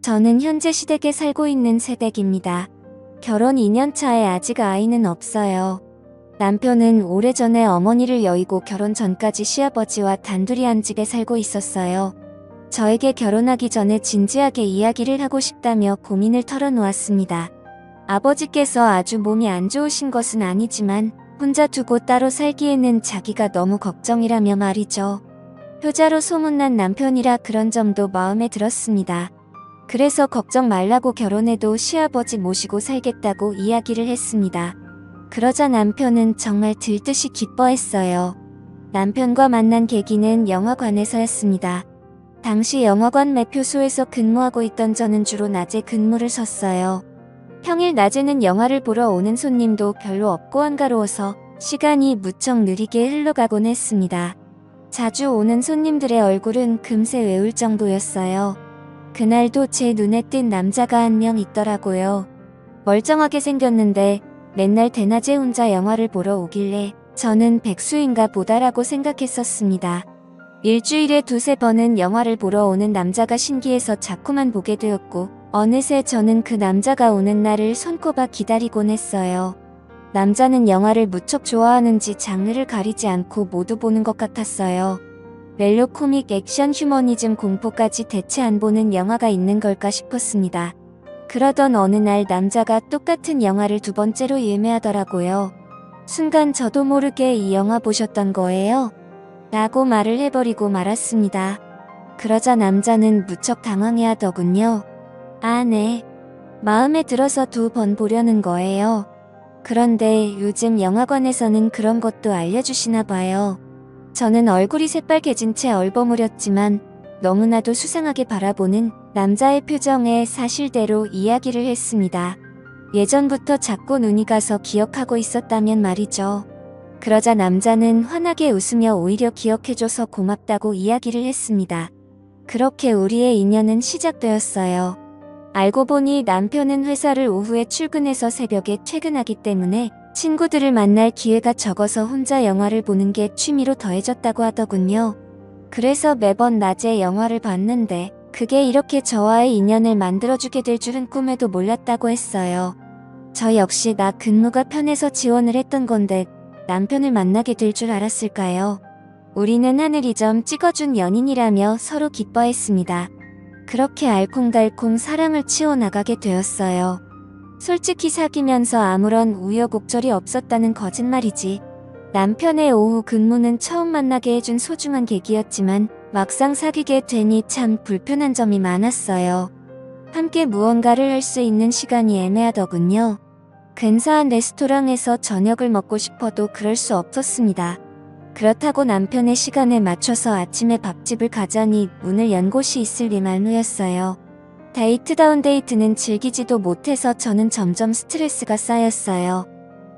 저는 현재 시댁에 살고 있는 새댁입니다. 결혼 2년 차에 아직 아이는 없어요. 남편은 오래전에 어머니를 여의고 결혼 전까지 시아버지와 단둘이 한 집에 살고 있었어요. 저에게 결혼하기 전에 진지하게 이야기를 하고 싶다며 고민을 털어놓았습니다. 아버지께서 아주 몸이 안 좋으신 것은 아니지만 혼자 두고 따로 살기에는 자기가 너무 걱정이라며 말이죠. 효자로 소문난 남편이라 그런 점도 마음에 들었습니다. 그래서 걱정 말라고 결혼해도 시아버지 모시고 살겠다고 이야기를 했습니다. 그러자 남편은 정말 들듯이 기뻐했어요. 남편과 만난 계기는 영화관에서였습니다. 당시 영화관 매표소에서 근무하고 있던 저는 주로 낮에 근무를 섰어요. 평일 낮에는 영화를 보러 오는 손님도 별로 없고 한가로워서 시간이 무척 느리게 흘러가곤 했습니다. 자주 오는 손님들의 얼굴은 금세 외울 정도였어요. 그날도 제 눈에 띈 남자가 한 명 있더라고요. 멀쩡하게 생겼는데 맨날 대낮에 혼자 영화를 보러 오길래 저는 백수인가 보다라고 생각했었습니다. 일주일에 두세 번은 영화를 보러 오는 남자가 신기해서 자꾸만 보게 되었고 어느새 저는 그 남자가 오는 날을 손꼽아 기다리곤 했어요. 남자는 영화를 무척 좋아하는지 장르를 가리지 않고 모두 보는 것 같았어요. 멜로 코믹 액션 휴머니즘 공포까지 대체 안 보는 영화가 있는 걸까 싶었습니다. 그러던 어느 날 남자가 똑같은 영화를 두 번째로 예매하더라고요. 순간 저도 모르게 이 영화 보셨던 거예요? 라고 말을 해버리고 말았습니다. 그러자 남자는 무척 당황해하더군요. 아, 네. 마음에 들어서 두 번 보려는 거예요. 그런데 요즘 영화관에서는 그런 것도 알려주시나 봐요. 저는 얼굴이 새빨개진 채 얼버무렸지만 너무나도 수상하게 바라보는 남자의 표정에 사실대로 이야기를 했습니다. 예전부터 자꾸 눈이 가서 기억하고 있었다면 말이죠. 그러자 남자는 환하게 웃으며 오히려 기억해줘서 고맙다고 이야기를 했습니다. 그렇게 우리의 인연은 시작되었어요. 알고 보니 남편은 회사를 오후에 출근해서 새벽에 퇴근하기 때문에 친구들을 만날 기회가 적어서 혼자 영화를 보는 게 취미로 더해졌다고 하더군요. 그래서 매번 낮에 영화를 봤는데 그게 이렇게 저와의 인연을 만들어주게 될 줄은 꿈에도 몰랐다고 했어요. 저 역시 나 근무가 편해서 지원을 했던 건데 남편을 만나게 될 줄 알았을까요? 우리는 하늘이 점 찍어준 연인이라며 서로 기뻐했습니다. 그렇게 알콩달콩 사랑을 치워나가게 되었어요. 솔직히 사귀면서 아무런 우여곡절이 없었다는 거짓말이지. 남편의 오후 근무는 처음 만나게 해준 소중한 계기였지만 막상 사귀게 되니 참 불편한 점이 많았어요. 함께 무언가를 할 수 있는 시간이 애매하더군요. 근사한 레스토랑에서 저녁을 먹고 싶어도 그럴 수 없었습니다. 그렇다고 남편의 시간에 맞춰서 아침에 밥집을 가자니 문을 연 곳이 있을 리 만무였어요. 데이트다운 데이트는 즐기지도 못해서 저는 점점 스트레스가 쌓였어요.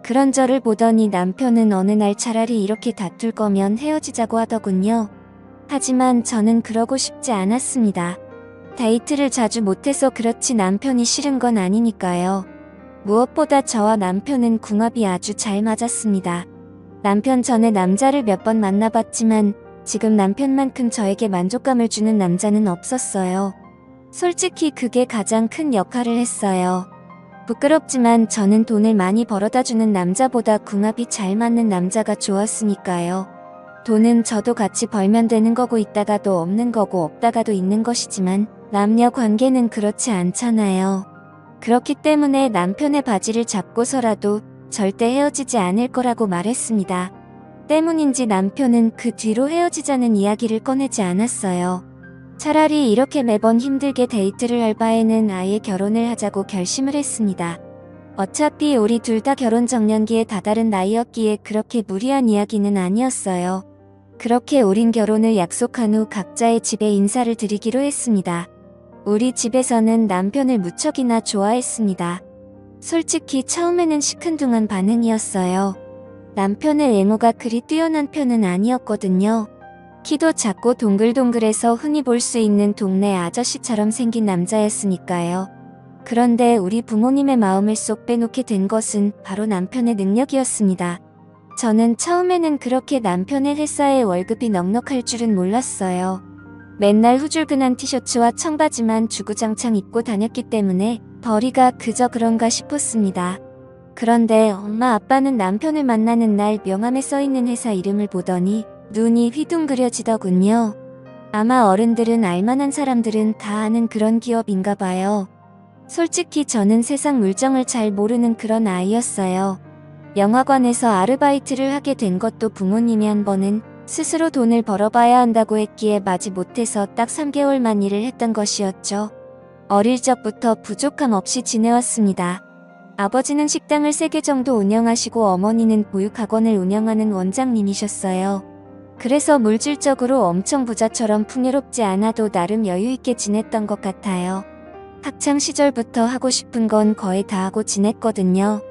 그런 저를 보더니 남편은 어느 날 차라리 이렇게 다툴 거면 헤어지자고 하더군요. 하지만 저는 그러고 싶지 않았습니다. 데이트를 자주 못해서 그렇지 남편이 싫은 건 아니니까요. 무엇보다 저와 남편은 궁합이 아주 잘 맞았습니다. 남편 전에 남자를 몇 번 만나봤지만 지금 남편만큼 저에게 만족감을 주는 남자는 없었어요. 솔직히 그게 가장 큰 역할을 했어요. 부끄럽지만 저는 돈을 많이 벌어다주는 남자보다 궁합이 잘 맞는 남자가 좋았으니까요. 돈은 저도 같이 벌면 되는 거고 있다가도 없는 거고 없다가도 있는 것이지만 남녀 관계는 그렇지 않잖아요. 그렇기 때문에 남편의 바지를 잡고서라도 절대 헤어지지 않을 거라고 말했습니다. 때문인지 남편은 그 뒤로 헤어지자는 이야기를 꺼내지 않았어요. 차라리 이렇게 매번 힘들게 데이트를 할 바에는 아예 결혼을 하자고 결심을 했습니다. 어차피 우리 둘 다 결혼 정년기에 다다른 나이였기에 그렇게 무리한 이야기는 아니었어요. 그렇게 우린 결혼을 약속한 후 각자의 집에 인사를 드리기로 했습니다. 우리 집에서는 남편을 무척이나 좋아했습니다. 솔직히 처음에는 시큰둥한 반응이었어요. 남편의 외모가 그리 뛰어난 편은 아니었거든요. 키도 작고 동글동글해서 흔히 볼 수 있는 동네 아저씨처럼 생긴 남자였으니까요. 그런데 우리 부모님의 마음을 쏙 빼놓게 된 것은 바로 남편의 능력이었습니다. 저는 처음에는 그렇게 남편의 회사에 월급이 넉넉할 줄은 몰랐어요. 맨날 후줄근한 티셔츠와 청바지만 주구장창 입고 다녔기 때문에 벌이가 그저 그런가 싶었습니다. 그런데 엄마 아빠는 남편을 만나는 날 명함에 써있는 회사 이름을 보더니 눈이 휘둥그려지더군요. 아마 어른들은 알만한 사람들은 다 아는 그런 기업인가 봐요. 솔직히 저는 세상 물정을 잘 모르는 그런 아이였어요. 영화관에서 아르바이트를 하게 된 것도 부모님이 한 번은 스스로 돈을 벌어봐야 한다고 했기에 마지 못해서 딱 3개월만 일을 했던 것이었죠. 어릴 적부터 부족함 없이 지내왔습니다. 아버지는 식당을 3개 정도 운영하시고 어머니는 보육학원을 운영하는 원장님이셨어요. 그래서 물질적으로 엄청 부자처럼 풍요롭지 않아도 나름 여유있게 지냈던 것 같아요. 학창 시절부터 하고 싶은 건 거의 다 하고 지냈거든요.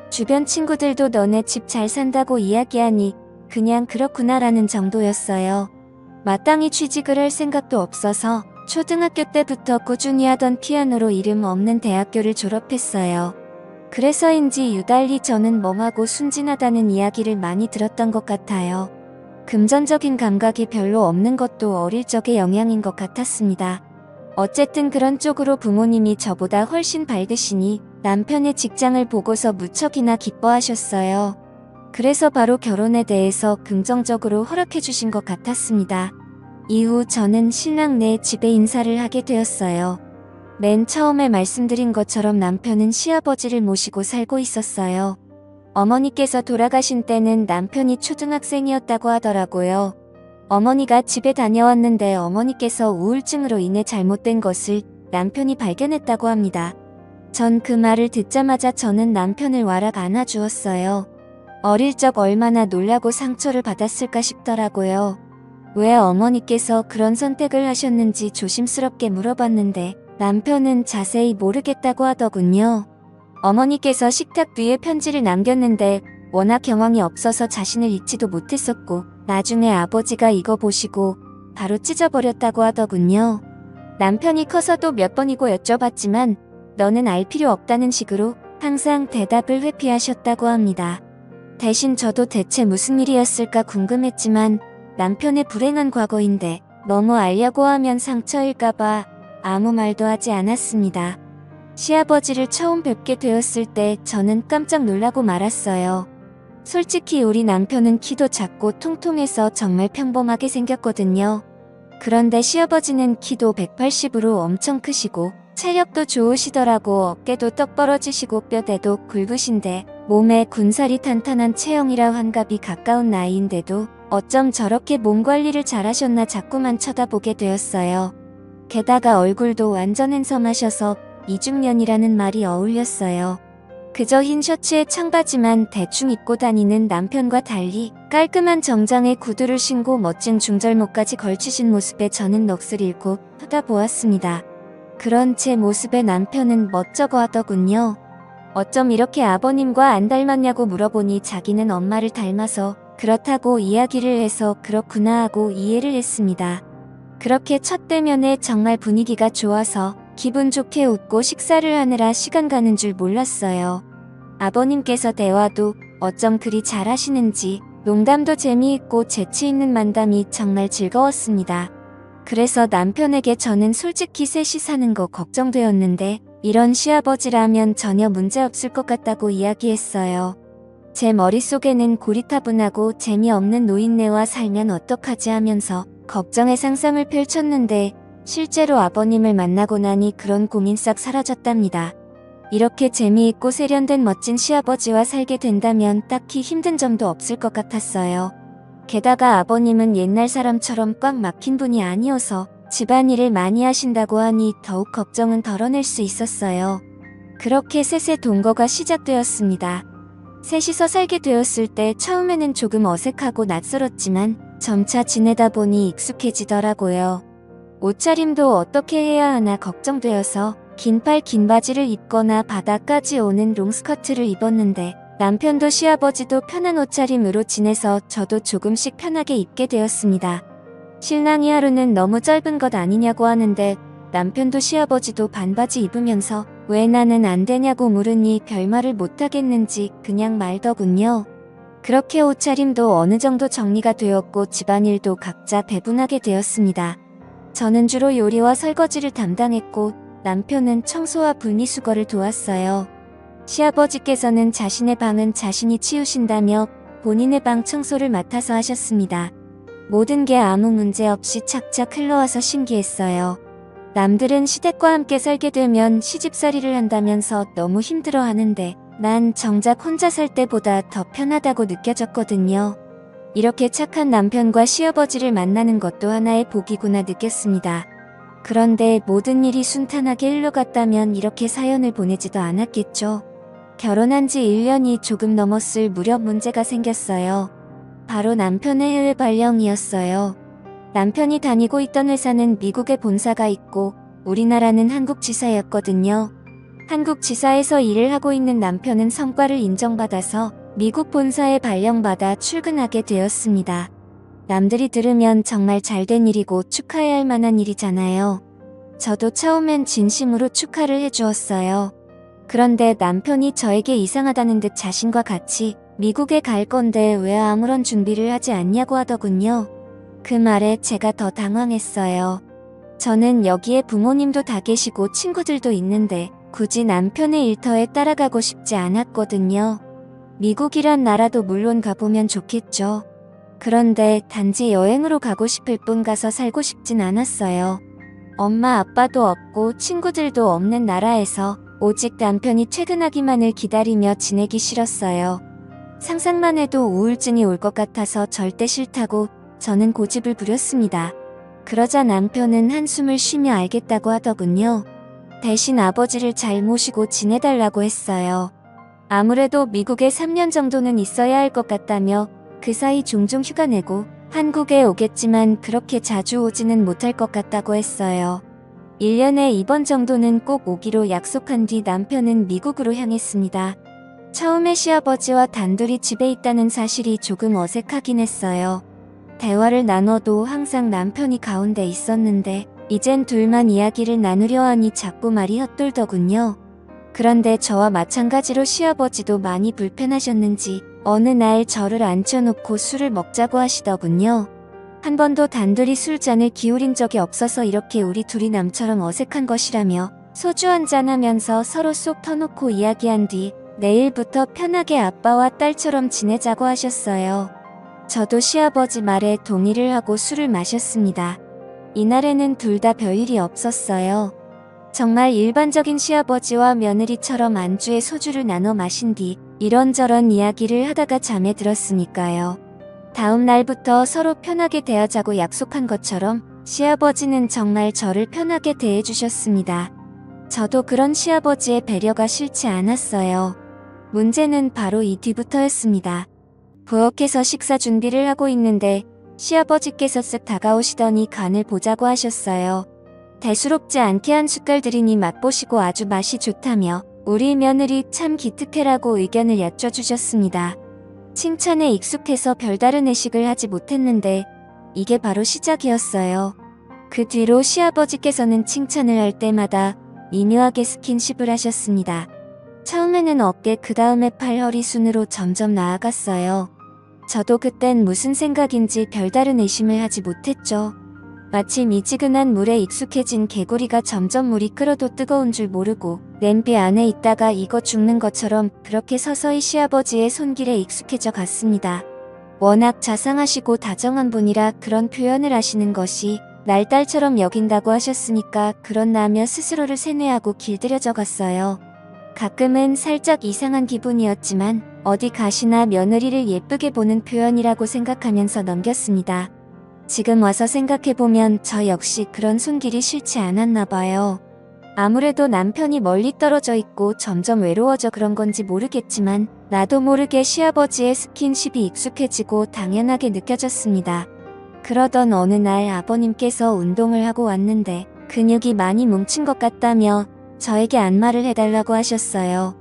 주변 친구들도 너네 집 잘 산다고 이야기하니 그냥 그렇구나라는 정도였어요. 마땅히 취직을 할 생각도 없어서 초등학교 때부터 꾸준히 하던 피아노로 이름 없는 대학교를 졸업했어요. 그래서인지 유달리 저는 멍하고 순진하다는 이야기를 많이 들었던 것 같아요. 금전적인 감각이 별로 없는 것도 어릴 적의 영향인 것 같았습니다. 어쨌든 그런 쪽으로 부모님이 저보다 훨씬 밝으시니 남편의 직장을 보고서 무척이나 기뻐하셨어요. 그래서 바로 결혼에 대해서 긍정적으로 허락해 주신 것 같았습니다. 이후 저는 신랑네 집에 인사를 하게 되었어요. 맨 처음에 말씀드린 것처럼 남편은 시아버지를 모시고 살고 있었어요. 어머니께서 돌아가신 때는 남편이 초등학생이었다고 하더라고요. 어머니가 집에 다녀왔는데 어머니께서 우울증으로 인해 잘못된 것을 남편이 발견했다고 합니다. 전 그 말을 듣자마자 저는 남편을 와락 안아주었어요. 어릴 적 얼마나 놀라고 상처를 받았을까 싶더라고요. 왜 어머니께서 그런 선택을 하셨는지 조심스럽게 물어봤는데 남편은 자세히 모르겠다고 하더군요. 어머니께서 식탁 위에 편지를 남겼는데 워낙 경황이 없어서 자신을 읽지도 못했었고 나중에 아버지가 이거 보시고 바로 찢어버렸다고 하더군요. 남편이 커서도 몇 번이고 여쭤봤지만 너는 알 필요 없다는 식으로 항상 대답을 회피하셨다고 합니다. 대신 저도 대체 무슨 일이었을까 궁금했지만 남편의 불행한 과거인데 너무 알려고 하면 상처일까봐 아무 말도 하지 않았습니다. 시아버지를 처음 뵙게 되었을 때 저는 깜짝 놀라고 말았어요. 솔직히 우리 남편은 키도 작고 통통해서 정말 평범하게 생겼거든요. 그런데 시아버지는 키도 180으로 엄청 크시고 체력도 좋으시더라고. 어깨도 떡 벌어지시고 뼈대도 굵으신데 몸에 군살이 탄탄한 체형이라 환갑이 가까운 나이인데도 어쩜 저렇게 몸 관리를 잘하셨나 자꾸만 쳐다보게 되었어요. 게다가 얼굴도 완전 핸섬하셔서 이중년이라는 말이 어울렸어요. 그저 흰 셔츠에 청바지만 대충 입고 다니는 남편과 달리 깔끔한 정장에 구두를 신고 멋진 중절모까지 걸치신 모습에 저는 넋을 잃고 쳐다보았습니다. 그런 제 모습에 남편은 멋쩍어 하더군요. 어쩜 이렇게 아버님과 안 닮았냐고 물어보니 자기는 엄마를 닮아서 그렇다고 이야기를 해서 그렇구나 하고 이해를 했습니다. 그렇게 첫 대면에 정말 분위기가 좋아서 기분 좋게 웃고 식사를 하느라 시간 가는 줄 몰랐어요. 아버님께서 대화도 어쩜 그리 잘하시는지 농담도 재미있고 재치 있는 만담이 정말 즐거웠습니다. 그래서 남편에게 저는 솔직히 셋이 사는 거 걱정되었는데 이런 시아버지라면 전혀 문제없을 것 같다고 이야기했어요. 제 머릿속에는 고리타분하고 재미없는 노인네와 살면 어떡하지 하면서 걱정의 상상을 펼쳤는데 실제로 아버님을 만나고 나니 그런 고민 싹 사라졌답니다. 이렇게 재미있고 세련된 멋진 시아버지와 살게 된다면 딱히 힘든 점도 없을 것 같았어요. 게다가 아버님은 옛날 사람처럼 꽉 막힌 분이 아니어서 집안일을 많이 하신다고 하니 더욱 걱정은 덜어낼 수 있었어요. 그렇게 셋의 동거가 시작되었습니다. 셋이서 살게 되었을 때 처음에는 조금 어색하고 낯설었지만 점차 지내다 보니 익숙해지더라고요. 옷차림도 어떻게 해야 하나 걱정되어서 긴팔 긴 바지를 입거나 바닥까지 오는 롱스커트를 입었는데 남편도 시아버지도 편한 옷차림으로 지내서 저도 조금씩 편하게 입게 되었습니다. 신랑이 하루는 너무 짧은 것 아니냐고 하는데 남편도 시아버지도 반바지 입으면서 왜 나는 안 되냐고 물으니 별말을 못하겠는지 그냥 말더군요. 그렇게 옷차림도 어느 정도 정리가 되었고 집안일도 각자 배분하게 되었습니다. 저는 주로 요리와 설거지를 담당했고 남편은 청소와 분리수거를 도왔어요. 시아버지께서는 자신의 방은 자신이 치우신다며 본인의 방 청소를 맡아서 하셨습니다. 모든 게 아무 문제 없이 착착 흘러와서 신기했어요. 남들은 시댁과 함께 살게 되면 시집살이를 한다면서 너무 힘들어 하는데 난 정작 혼자 살 때보다 더 편하다고 느껴졌거든요. 이렇게 착한 남편과 시아버지를 만나는 것도 하나의 복이구나 느꼈습니다. 그런데 모든 일이 순탄하게 흘러갔다면 이렇게 사연을 보내지도 않았겠죠. 결혼한 지 1년이 조금 넘었을 무렵 문제가 생겼어요. 바로 남편의 해외 발령이었어요. 남편이 다니고 있던 회사는 미국에 본사가 있고 우리나라는 한국 지사였거든요. 한국 지사에서 일을 하고 있는 남편은 성과를 인정받아서 미국 본사에 발령받아 출근하게 되었습니다. 남들이 들으면 정말 잘된 일이고 축하해야 할 만한 일이잖아요. 저도 처음엔 진심으로 축하를 해주었어요. 그런데 남편이 저에게 이상하다는 듯 자신과 같이 미국에 갈 건데 왜 아무런 준비를 하지 않냐고 하더군요. 그 말에 제가 더 당황했어요. 저는 여기에 부모님도 다 계시고 친구들도 있는데 굳이 남편의 일터에 따라가고 싶지 않았거든요. 미국이란 나라도 물론 가보면 좋겠죠. 그런데 단지 여행으로 가고 싶을 뿐 가서 살고 싶진 않았어요. 엄마 아빠도 없고 친구들도 없는 나라에서 오직 남편이 퇴근하기만을 기다리며 지내기 싫었어요. 상상만 해도 우울증이 올 것 같아서 절대 싫다고 저는 고집을 부렸습니다. 그러자 남편은 한숨을 쉬며 알겠다고 하더군요. 대신 아버지를 잘 모시고 지내달라고 했어요. 아무래도 미국에 3년 정도는 있어야 할 것 같다며 그 사이 종종 휴가 내고 한국에 오겠지만 그렇게 자주 오지는 못할 것 같다고 했어요. 1년에 2번 정도는 꼭 오기로 약속한 뒤 남편은 미국으로 향했습니다. 처음에 시아버지와 단둘이 집에 있다는 사실이 조금 어색하긴 했어요. 대화를 나눠도 항상 남편이 가운데 있었는데 이젠 둘만 이야기를 나누려 하니 자꾸 말이 헛돌더군요. 그런데 저와 마찬가지로 시아버지도 많이 불편하셨는지 어느 날 저를 앉혀놓고 술을 먹자고 하시더군요. 한 번도 단둘이 술잔을 기울인 적이 없어서 이렇게 우리 둘이 남처럼 어색한 것이라며 소주 한잔 하면서 서로 쏙 터놓고 이야기한 뒤 내일부터 편하게 아빠와 딸처럼 지내자고 하셨어요. 저도 시아버지 말에 동의를 하고 술을 마셨습니다. 이날에는 둘 다 별일이 없었어요. 정말 일반적인 시아버지와 며느리처럼 안주에 소주를 나눠 마신 뒤 이런저런 이야기를 하다가 잠에 들었으니까요. 다음 날부터 서로 편하게 대하자고 약속한 것처럼 시아버지는 정말 저를 편하게 대해주셨습니다. 저도 그런 시아버지의 배려가 싫지 않았어요. 문제는 바로 이 뒤부터였습니다. 부엌에서 식사 준비를 하고 있는데 시아버지께서 쓱 다가오시더니 간을 보자고 하셨어요. 대수롭지 않게 한 숟갈들이니 맛보시고 아주 맛이 좋다며 우리 며느리 참 기특해라고 의견을 여쭤주셨습니다. 칭찬에 익숙해서 별다른 의식을 하지 못했는데 이게 바로 시작이었어요. 그 뒤로 시아버지께서는 칭찬을 할 때마다 미묘하게 스킨십을 하셨습니다. 처음에는 어깨 그 다음에 팔 허리 순으로 점점 나아갔어요. 저도 그땐 무슨 생각인지 별다른 의심을 하지 못했죠. 마치 미지근한 물에 익숙해진 개구리가 점점 물이 끓어도 뜨거운 줄 모르고 냄비 안에 있다가 익어 죽는 것처럼 그렇게 서서히 시아버지의 손길에 익숙해져 갔습니다. 워낙 자상하시고 다정한 분이라 그런 표현을 하시는 것이 날 딸처럼 여긴다고 하셨으니까 그렇나며 스스로를 세뇌하고 길들여져 갔어요. 가끔은 살짝 이상한 기분이었지만 어디 가시나 며느리를 예쁘게 보는 표현이라고 생각하면서 넘겼습니다. 지금 와서 생각해보면 저 역시 그런 손길이 싫지 않았나 봐요. 아무래도 남편이 멀리 떨어져 있고 점점 외로워져 그런 건지 모르겠지만 나도 모르게 시아버지의 스킨십이 익숙해지고 당연하게 느껴졌습니다. 그러던 어느 날 아버님께서 운동을 하고 왔는데 근육이 많이 뭉친 것 같다며 저에게 안마를 해달라고 하셨어요.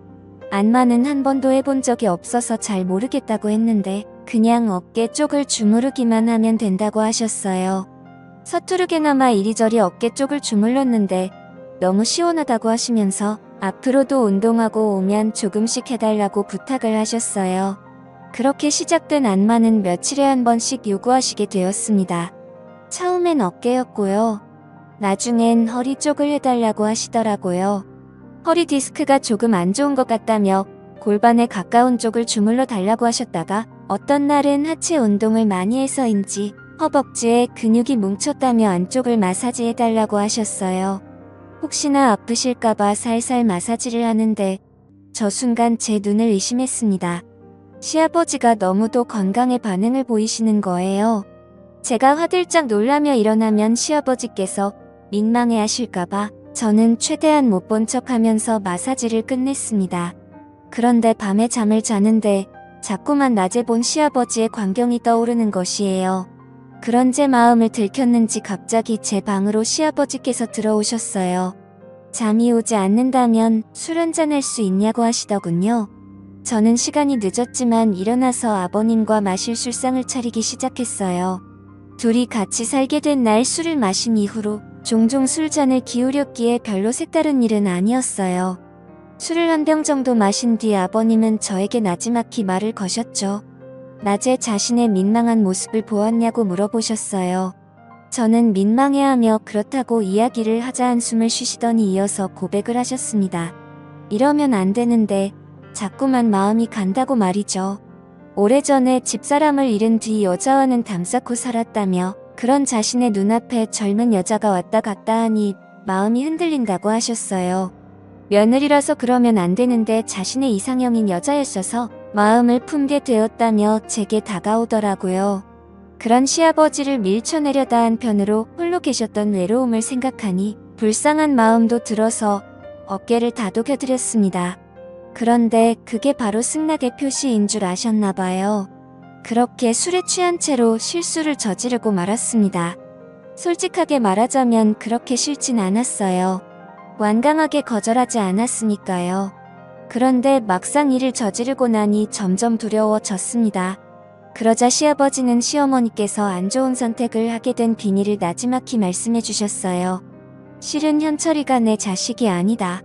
안마는 한 번도 해본 적이 없어서 잘 모르겠다고 했는데 그냥 어깨 쪽을 주무르기만 하면 된다고 하셨어요. 서투르게나마 이리저리 어깨 쪽을 주물렀는데 너무 시원하다고 하시면서 앞으로도 운동하고 오면 조금씩 해달라고 부탁을 하셨어요. 그렇게 시작된 안마는 며칠에 한 번씩 요구하시게 되었습니다. 처음엔 어깨였고요. 나중엔 허리 쪽을 해달라고 하시더라고요. 허리 디스크가 조금 안 좋은 것 같다며 골반에 가까운 쪽을 주물러 달라고 하셨다가 어떤 날은 하체 운동을 많이 해서인지 허벅지에 근육이 뭉쳤다며 안쪽을 마사지해달라고 하셨어요. 혹시나 아프실까봐 살살 마사지를 하는데 저 순간 제 눈을 의심했습니다. 시아버지가 너무도 건강에 반응을 보이시는 거예요. 제가 화들짝 놀라며 일어나면 시아버지께서 민망해 하실까봐 저는 최대한 못 본 척하면서 마사지를 끝냈습니다. 그런데 밤에 잠을 자는데 자꾸만 낮에 본 시아버지의 광경이 떠오르는 것이에요. 그런 제 마음을 들켰는지 갑자기 제 방으로 시아버지께서 들어오셨어요. 잠이 오지 않는다면 술 한잔 할 수 있냐고 하시더군요. 저는 시간이 늦었지만 일어나서 아버님과 마실 술상을 차리기 시작했어요. 둘이 같이 살게 된 날 술을 마신 이후로 종종 술잔을 기울였기에 별로 색다른 일은 아니었어요. 술을 한 병 정도 마신 뒤 아버님은 저에게 나지막히 말을 거셨죠. 낮에 자신의 민망한 모습을 보았냐고 물어보셨어요. 저는 민망해하며 그렇다고 이야기를 하자 한숨을 쉬시더니 이어서 고백을 하셨습니다. 이러면 안 되는데 자꾸만 마음이 간다고 말이죠. 오래전에 집사람을 잃은 뒤 여자와는 담쌓고 살았다며 그런 자신의 눈앞에 젊은 여자가 왔다 갔다 하니 마음이 흔들린다고 하셨어요. 며느리라서 그러면 안 되는데 자신의 이상형인 여자였어서 마음을 품게 되었다며 제게 다가오더라고요. 그런 시아버지를 밀쳐내려다 한편으로 홀로 계셨던 외로움을 생각하니 불쌍한 마음도 들어서 어깨를 다독여드렸습니다. 그런데 그게 바로 승낙의 표시인 줄 아셨나봐요. 그렇게 술에 취한 채로 실수를 저지르고 말았습니다. 솔직하게 말하자면 그렇게 싫진 않았어요. 완강하게 거절하지 않았으니까요. 그런데 막상 일을 저지르고 나니 점점 두려워졌습니다. 그러자 시아버지는 시어머니께서 안 좋은 선택을 하게 된 비밀을 나지막히 말씀해 주셨어요. 실은 현철이가 내 자식이 아니다.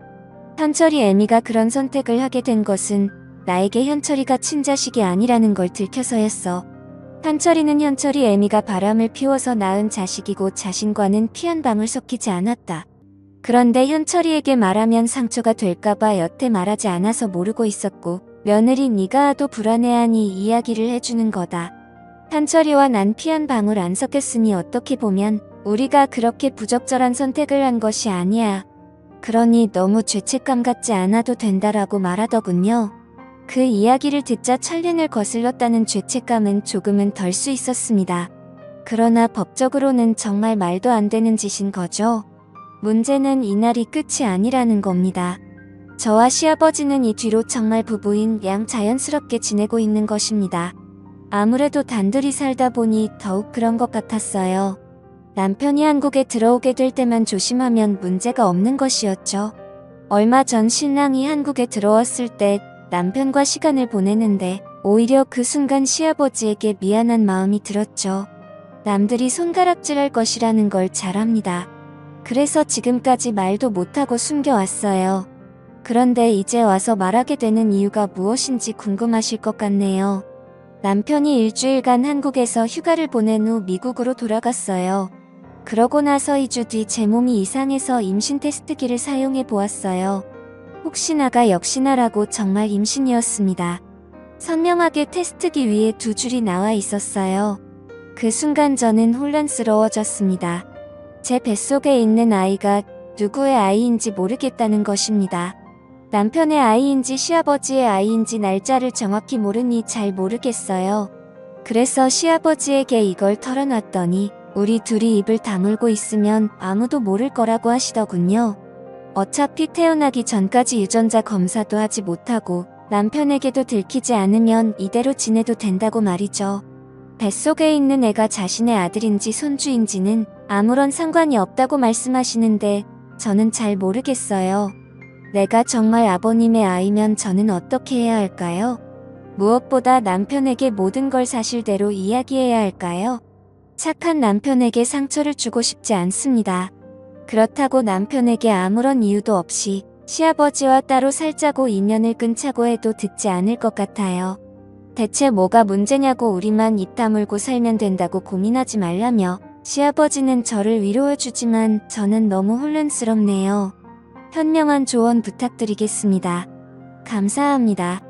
현철이 애미가 그런 선택을 하게 된 것은 나에게 현철이가 친자식이 아니라는 걸 들켜서였어. 현철이는 현철이 애미가 바람을 피워서 낳은 자식이고 자신과는 피 한 방울 섞이지 않았다. 그런데 현철이에게 말하면 상처가 될까봐 여태 말하지 않아서 모르고 있었고 며느리 네가 하도 불안해하니 이야기를 해주는 거다. 현철이와 난 피 한 방울 안 섞였으니 어떻게 보면 우리가 그렇게 부적절한 선택을 한 것이 아니야. 그러니 너무 죄책감 갖지 않아도 된다라고 말하더군요. 그 이야기를 듣자 천륜을 거슬렀다는 죄책감은 조금은 덜 수 있었습니다. 그러나 법적으로는 정말 말도 안 되는 짓인 거죠. 문제는 이날이 끝이 아니라는 겁니다. 저와 시아버지는 이 뒤로 정말 부부인 양 자연스럽게 지내고 있는 것입니다. 아무래도 단둘이 살다 보니 더욱 그런 것 같았어요. 남편이 한국에 들어오게 될 때만 조심하면 문제가 없는 것이었죠. 얼마 전 신랑이 한국에 들어왔을 때 남편과 시간을 보내는데 오히려 그 순간 시아버지에게 미안한 마음이 들었죠. 남들이 손가락질할 것이라는 걸 잘 압니다. 그래서 지금까지 말도 못하고 숨겨왔어요. 그런데 이제 와서 말하게 되는 이유가 무엇인지 궁금하실 것 같네요. 남편이 일주일간 한국에서 휴가를 보낸 후 미국으로 돌아갔어요. 그러고 나서 2주 뒤 제 몸이 이상해서 임신 테스트기를 사용해 보았어요. 혹시나가 역시나라고 정말 임신이었습니다. 선명하게 테스트기 위에 2줄이 나와 있었어요. 그 순간 저는 혼란스러워졌습니다. 제 뱃속에 있는 아이가 누구의 아이인지 모르겠다는 것입니다. 남편의 아이인지 시아버지의 아이인지 날짜를 정확히 모르니 잘 모르겠어요. 그래서 시아버지에게 이걸 털어놨더니 우리 둘이 입을 다물고 있으면 아무도 모를 거라고 하시더군요. 어차피 태어나기 전까지 유전자 검사도 하지 못하고 남편에게도 들키지 않으면 이대로 지내도 된다고 말이죠. 뱃속에 있는 애가 자신의 아들인지 손주인지는 아무런 상관이 없다고 말씀하시는데 저는 잘 모르겠어요. 내가 정말 아버님의 아이면 저는 어떻게 해야 할까요? 무엇보다 남편에게 모든 걸 사실대로 이야기해야 할까요? 착한 남편에게 상처를 주고 싶지 않습니다. 그렇다고 남편에게 아무런 이유도 없이 시아버지와 따로 살자고 인연을 끊자고 해도 듣지 않을 것 같아요. 대체 뭐가 문제냐고 우리만 입 다물고 살면 된다고 고민하지 말라며 시아버지는 저를 위로해주지만 저는 너무 혼란스럽네요. 현명한 조언 부탁드리겠습니다. 감사합니다.